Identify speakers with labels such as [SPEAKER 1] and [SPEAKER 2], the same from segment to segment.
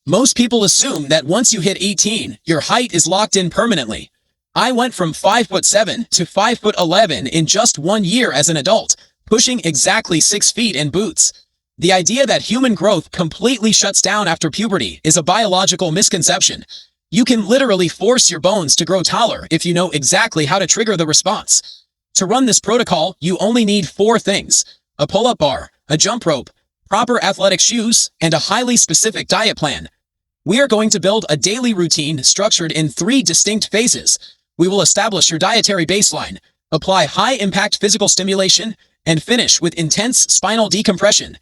[SPEAKER 1] Most people assume that once you hit 18, your height is locked in permanently. I went from 5'7" to 5'11" in just 1 year as an adult, pushing exactly 6 feet in boots. The idea that human growth completely shuts down after puberty is a biological misconception. You can literally force your bones to grow taller if you know exactly how to trigger the response. To run this protocol, you only need 4 things: a pull-up bar, a jump rope, proper athletic shoes, and a highly specific diet plan. We are going to build a daily routine structured in 3 distinct phases. We will establish your dietary baseline, apply high-impact physical stimulation, and finish with intense spinal decompression.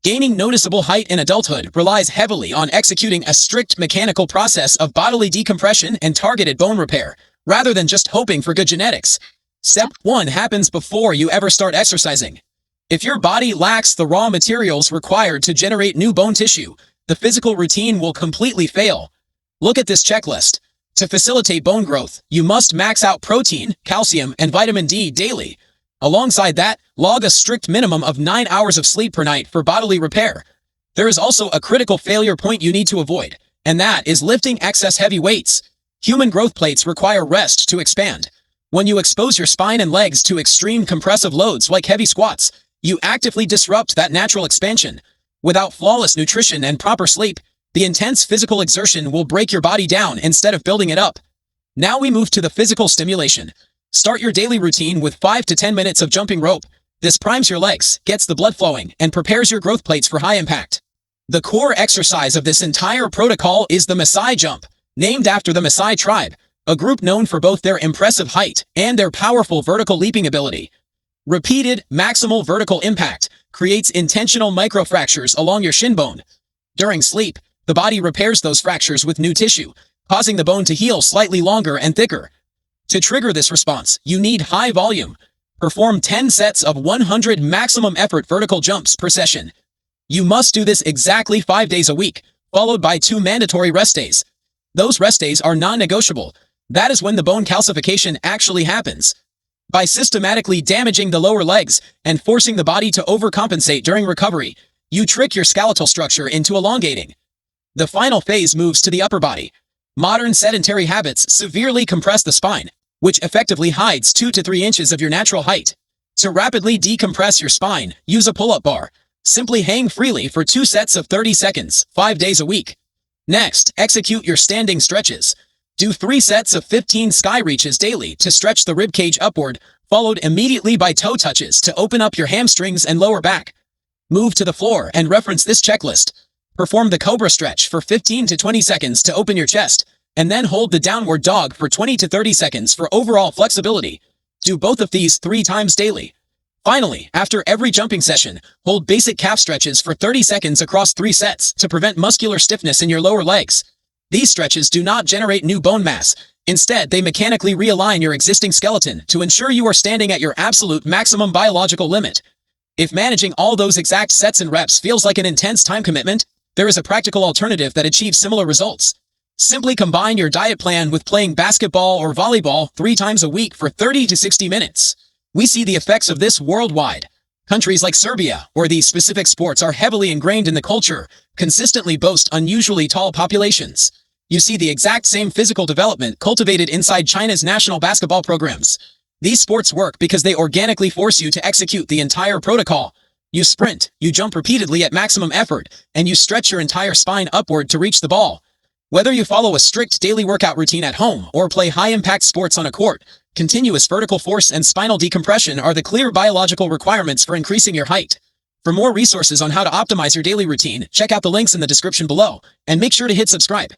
[SPEAKER 1] Gaining noticeable height in adulthood relies heavily on executing a strict mechanical process of bodily decompression and targeted bone repair, rather than just hoping for good genetics. Step 1 happens before you ever start exercising. If your body lacks the raw materials required to generate new bone tissue, the physical routine will completely fail. Look at this checklist. To facilitate bone growth, you must max out protein, calcium, and vitamin D daily. Alongside that, log a strict minimum of 9 hours of sleep per night for bodily repair. There is also a critical failure point you need to avoid, and that is lifting excess heavy weights. Human growth plates require rest to expand. When you expose your spine and legs to extreme compressive loads like heavy squats, you actively disrupt that natural expansion. Without flawless nutrition and proper sleep, the intense physical exertion will break your body down instead of building it up. Now we move to the physical stimulation. Start your daily routine with 5 to 10 minutes of jumping rope. This primes your legs, gets the blood flowing, and prepares your growth plates for high impact. The core exercise of this entire protocol is the Maasai jump, named after the Maasai tribe, a group known for both their impressive height and their powerful vertical leaping ability. Repeated, maximal vertical impact creates intentional microfractures along your shin bone. During sleep, the body repairs those fractures with new tissue, causing the bone to heal slightly longer and thicker. To trigger this response, you need high volume. Perform 10 sets of 100 maximum effort vertical jumps per session. You must do this exactly 5 days a week, followed by 2 mandatory rest days. Those rest days are non-negotiable. That is when the bone calcification actually happens. By systematically damaging the lower legs and forcing the body to overcompensate during recovery, you trick your skeletal structure into elongating. The final phase moves to the upper body. Modern sedentary habits severely compress the spine, which effectively hides 2 to 3 inches of your natural height. To rapidly decompress your spine, use a pull-up bar. Simply hang freely for 2 sets of 30 seconds, 5 days a week. Next, execute your standing stretches. Do 3 sets of 15 sky reaches daily to stretch the ribcage upward, followed immediately by toe touches to open up your hamstrings and lower back. Move to the floor and reference this checklist. Perform the cobra stretch for 15 to 20 seconds to open your chest, and then hold the downward dog for 20 to 30 seconds for overall flexibility. Do both of these 3 times daily. Finally, after every jumping session, hold basic calf stretches for 30 seconds across 3 sets to prevent muscular stiffness in your lower legs. These stretches do not generate new bone mass. Instead, they mechanically realign your existing skeleton to ensure you are standing at your absolute maximum biological limit. If managing all those exact sets and reps feels like an intense time commitment, there is a practical alternative that achieves similar results. Simply combine your diet plan with playing basketball or volleyball 3 times a week for 30 to 60 minutes. We see the effects of this worldwide. Countries like Serbia, where these specific sports are heavily ingrained in the culture, consistently boast unusually tall populations. You see the exact same physical development cultivated inside China's national basketball programs. These sports work because they organically force you to execute the entire protocol. You sprint, you jump repeatedly at maximum effort, and you stretch your entire spine upward to reach the ball. Whether you follow a strict daily workout routine at home or play high-impact sports on a court, continuous vertical force and spinal decompression are the clear biological requirements for increasing your height. For more resources on how to optimize your daily routine, check out the links in the description below, and make sure to hit subscribe.